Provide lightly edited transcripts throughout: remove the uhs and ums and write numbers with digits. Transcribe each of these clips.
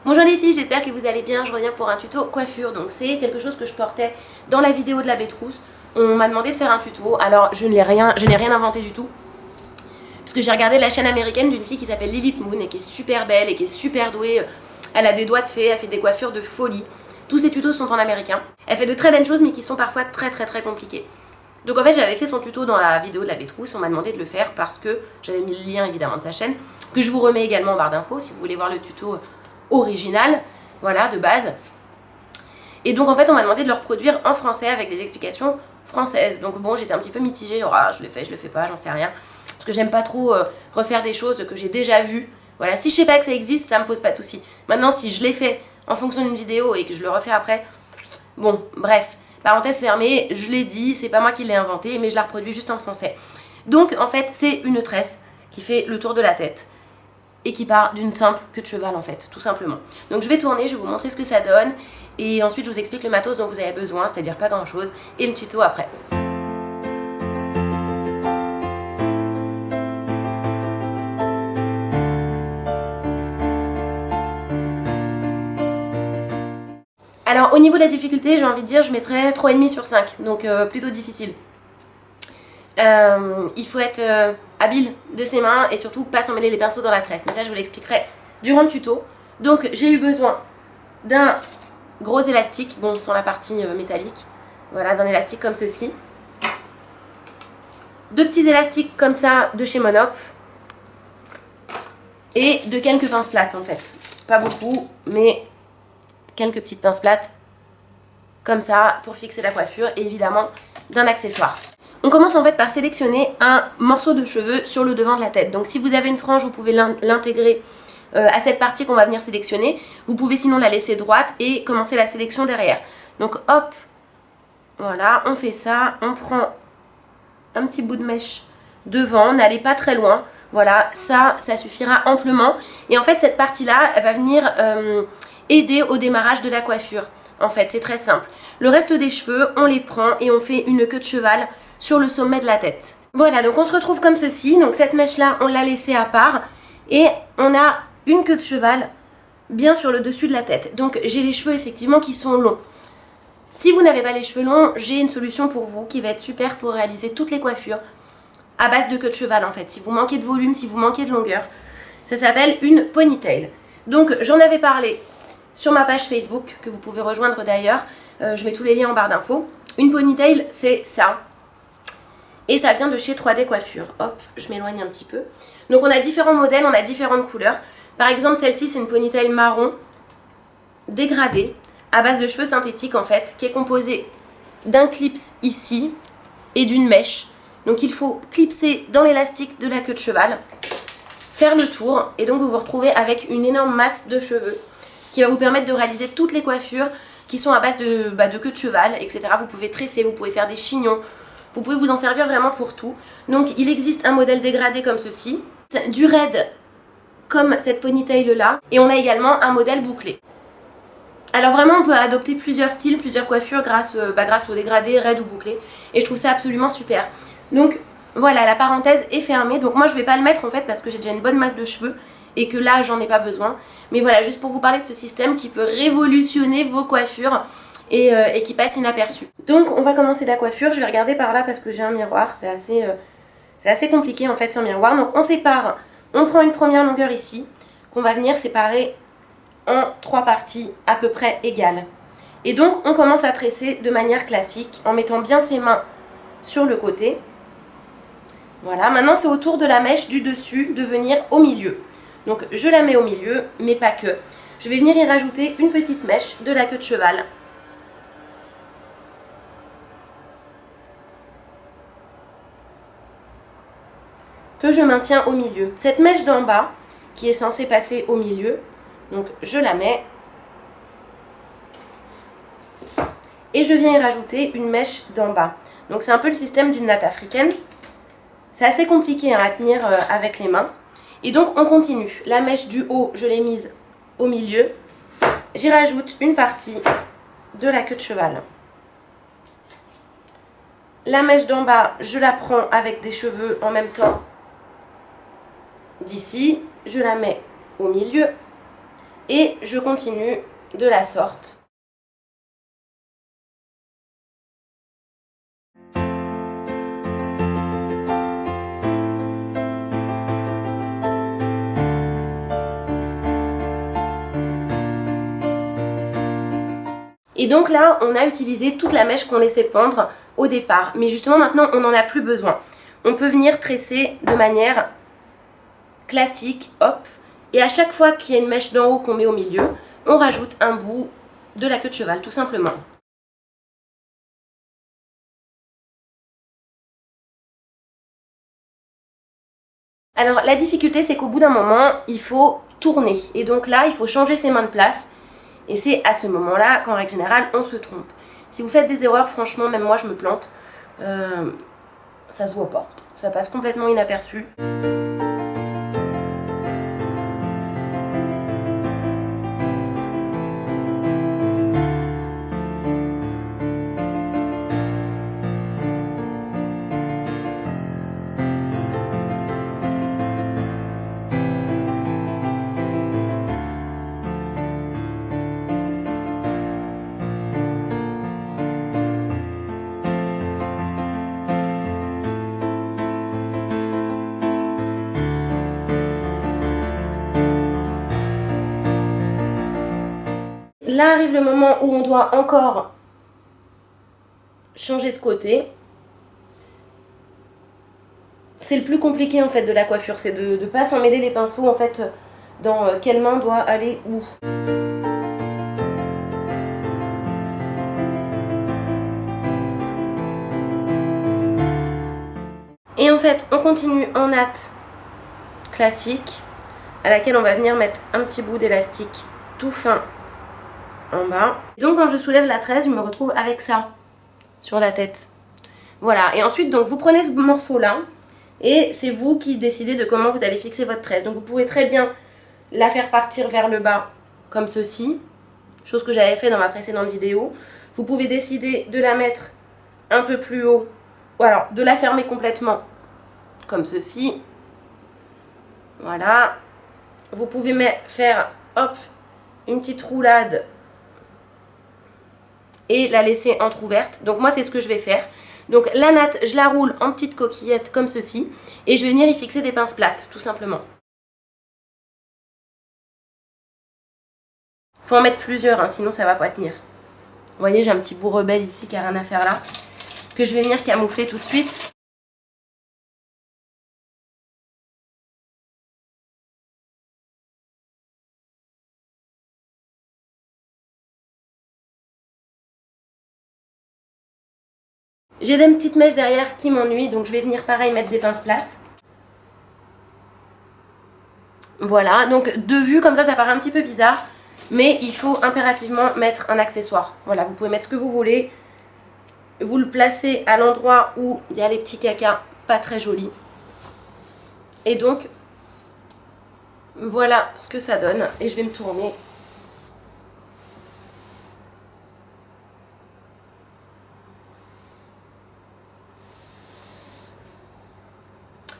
Bonjour les filles, j'espère que vous allez bien. Je reviens pour un tuto coiffure. Donc c'est quelque chose que je portais dans la vidéo de la Bétrousse. On m'a demandé de faire un tuto. Alors je n'ai rien inventé du tout. Parce que j'ai regardé la chaîne américaine d'une fille qui s'appelle Lilith Moon et qui est super belle et qui est super douée. Elle a des doigts de fée, elle fait des coiffures de folie. Tous ses tutos sont en américain. Elle fait de très belles choses mais qui sont parfois très compliquées. Donc en fait j'avais fait son tuto dans la vidéo de la Bétrousse, on m'a demandé de le faire parce que j'avais mis le lien évidemment de sa chaîne, que je vous remets également en barre d'infos si vous voulez voir le tuto original, voilà, de base. Et donc en fait on m'a demandé de le reproduire en français avec des explications françaises. Donc bon, j'étais un petit peu mitigée, oh, je le fais pas, j'en sais rien. Parce que j'aime pas trop refaire des choses que j'ai déjà vues. Voilà, si je sais pas que ça existe, ça me pose pas de soucis. Maintenant si je l'ai fait en fonction d'une vidéo et que je le refais après, bon, bref. Parenthèse fermée, je l'ai dit, c'est pas moi qui l'ai inventé, mais je la reproduis juste en français. Donc en fait c'est une tresse qui fait le tour de la tête et qui part d'une simple queue de cheval en fait, tout simplement. Donc je vais tourner, je vais vous montrer ce que ça donne et ensuite je vous explique le matos dont vous avez besoin, c'est-à-dire pas grand chose, et le tuto après. Alors au niveau de la difficulté, j'ai envie de dire, je mettrais 3,5 sur 5, donc plutôt difficile. Il faut être habile de ses mains et surtout pas s'emmêler les pinceaux dans la tresse, mais ça je vous l'expliquerai durant le tuto. Donc j'ai eu besoin d'un gros élastique, bon sans la partie métallique, voilà, d'un élastique comme ceci. Deux petits élastiques comme ça de chez Monop et de quelques pinces plates en fait. Pas beaucoup, mais quelques petites pinces plates comme ça pour fixer la coiffure et évidemment d'un accessoire. On commence en fait par sélectionner un morceau de cheveux sur le devant de la tête. Donc si vous avez une frange, vous pouvez l'intégrer à cette partie qu'on va venir sélectionner. Vous pouvez sinon la laisser droite et commencer la sélection derrière. Donc hop, voilà, on fait ça, on prend un petit bout de mèche devant, n'allez pas très loin. Voilà, ça suffira amplement. Et en fait cette partie-là, elle va venir aider au démarrage de la coiffure. En fait, c'est très simple. Le reste des cheveux, on les prend et on fait une queue de cheval sur le sommet de la tête. Voilà, donc on se retrouve comme ceci. Donc cette mèche-là, on l'a laissée à part. Et on a une queue de cheval bien sur le dessus de la tête. Donc j'ai les cheveux effectivement qui sont longs. Si vous n'avez pas les cheveux longs, j'ai une solution pour vous qui va être super pour réaliser toutes les coiffures à base de queue de cheval en fait. Si vous manquez de volume, si vous manquez de longueur, ça s'appelle une ponytail. Donc j'en avais parlé sur ma page Facebook, que vous pouvez rejoindre d'ailleurs. Je mets tous les liens en barre d'infos. Une ponytail, c'est ça. Et ça vient de chez 3D Coiffure. Hop, je m'éloigne un petit peu. Donc on a différents modèles, on a différentes couleurs. Par exemple, celle-ci, c'est une ponytail marron dégradée, à base de cheveux synthétiques en fait, qui est composée d'un clips ici et d'une mèche. Donc il faut clipser dans l'élastique de la queue de cheval, faire le tour, et donc vous vous retrouvez avec une énorme masse de cheveux qui va vous permettre de réaliser toutes les coiffures qui sont à base de queue de cheval, etc. Vous pouvez tresser, vous pouvez faire des chignons, vous pouvez vous en servir vraiment pour tout. Donc il existe un modèle dégradé comme ceci, du raid comme cette ponytail là, et on a également un modèle bouclé. Alors vraiment on peut adopter plusieurs styles, plusieurs coiffures grâce au dégradé, raid ou bouclé, et je trouve ça absolument super. Donc voilà, la parenthèse est fermée, donc moi je vais pas le mettre en fait parce que j'ai déjà une bonne masse de cheveux et que là j'en ai pas besoin. Mais voilà, juste pour vous parler de ce système qui peut révolutionner vos coiffures et qui passe inaperçu. Donc on va commencer la coiffure, je vais regarder par là parce que j'ai un miroir, c'est assez compliqué en fait sans miroir. Donc on sépare, on prend une première longueur ici, qu'on va venir séparer en 3 parties à peu près égales. Et donc on commence à tresser de manière classique en mettant bien ses mains sur le côté. Voilà, maintenant c'est au tour de la mèche du dessus de venir au milieu. Donc je la mets au milieu, mais pas que. Je vais venir y rajouter une petite mèche de la queue de cheval. Que je maintiens au milieu. Cette mèche d'en bas, qui est censée passer au milieu, donc je la mets. Et je viens y rajouter une mèche d'en bas. Donc c'est un peu le système d'une natte africaine. C'est assez compliqué à tenir avec les mains. Et donc on continue. La mèche du haut, je l'ai mise au milieu. J'y rajoute une partie de la queue de cheval. La mèche d'en bas, je la prends avec des cheveux en même temps d'ici. Je la mets au milieu. Et je continue de la sorte. Et donc là, on a utilisé toute la mèche qu'on laissait pendre au départ. Mais justement, maintenant, on n'en a plus besoin. On peut venir tresser de manière classique, hop. Et à chaque fois qu'il y a une mèche d'en haut qu'on met au milieu, on rajoute un bout de la queue de cheval, tout simplement. Alors, la difficulté, c'est qu'au bout d'un moment, il faut tourner. Et donc là, il faut changer ses mains de place. Et c'est à ce moment-là qu'en règle générale, on se trompe. Si vous faites des erreurs, franchement, même moi, je me plante. Ça se voit pas. Ça passe complètement inaperçu. Là arrive le moment où on doit encore changer de côté. C'est le plus compliqué en fait de la coiffure, c'est de ne pas s'en mêler les pinceaux en fait dans quelle main doit aller où. Et en fait on continue en natte classique à laquelle on va venir mettre un petit bout d'élastique tout fin en bas. Donc quand je soulève la tresse, je me retrouve avec ça sur la tête. Voilà, et ensuite donc vous prenez ce morceau là et c'est vous qui décidez de comment vous allez fixer votre tresse. Donc vous pouvez très bien la faire partir vers le bas comme ceci, chose que j'avais fait dans ma précédente vidéo. Vous pouvez décider de la mettre un peu plus haut ou alors de la fermer complètement comme ceci. Voilà, vous pouvez faire hop une petite roulade et la laisser entrouverte. Donc moi c'est ce que je vais faire. Donc la natte, je la roule en petites coquillettes comme ceci et je vais venir y fixer des pinces plates tout simplement. Faut en mettre plusieurs hein, sinon ça va pas tenir. Vous voyez, j'ai un petit bout rebelle ici qui a rien à faire là, que je vais venir camoufler tout de suite. J'ai des petites mèches derrière qui m'ennuient, donc je vais venir pareil mettre des pinces plates. Voilà, donc de vue comme ça paraît un petit peu bizarre, mais il faut impérativement mettre un accessoire. Voilà, vous pouvez mettre ce que vous voulez. Vous le placez à l'endroit où il y a les petits cacas, pas très jolis. Et donc, voilà ce que ça donne. Et je vais me tourner.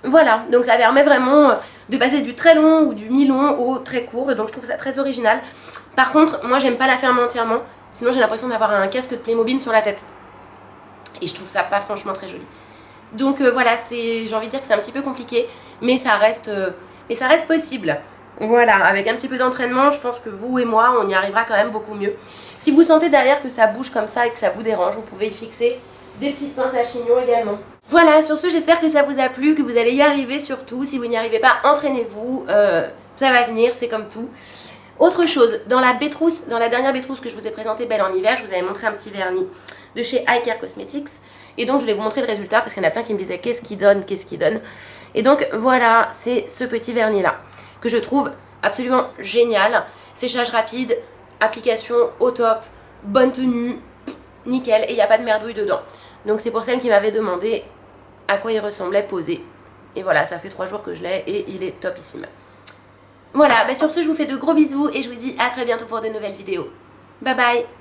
Voilà, donc ça permet vraiment de passer du très long ou du mi-long au très court. Et donc je trouve ça très original. Par contre, moi j'aime pas la fermer entièrement. Sinon j'ai l'impression d'avoir un casque de Playmobil sur la tête. Et je trouve ça pas franchement très joli. Donc voilà, j'ai envie de dire que c'est un petit peu compliqué. Mais ça reste possible. Voilà, avec un petit peu d'entraînement, je pense que vous et moi, on y arrivera quand même beaucoup mieux. Si vous sentez derrière que ça bouge comme ça et que ça vous dérange, vous pouvez y fixer des petites pinces à chignon également. Voilà, sur ce, j'espère que ça vous a plu, que vous allez y arriver surtout. Si vous n'y arrivez pas, entraînez-vous, ça va venir, c'est comme tout. Autre chose, dans la dernière Bétrousse que je vous ai présentée, Belle en hiver, je vous avais montré un petit vernis de chez Eye Care Cosmetics. Et donc, je voulais vous montrer le résultat parce qu'il y en a plein qui me disaient qu'est-ce qu'il donne. Et donc, voilà, c'est ce petit vernis-là que je trouve absolument génial. Séchage rapide, application au top, bonne tenue, nickel, et il n'y a pas de merdouille dedans. Donc, c'est pour celle qui m'avait demandé à quoi il ressemblait posé. Et voilà, ça fait 3 jours que je l'ai et il est topissime. Voilà, sur ce, je vous fais de gros bisous et je vous dis à très bientôt pour de nouvelles vidéos. Bye bye!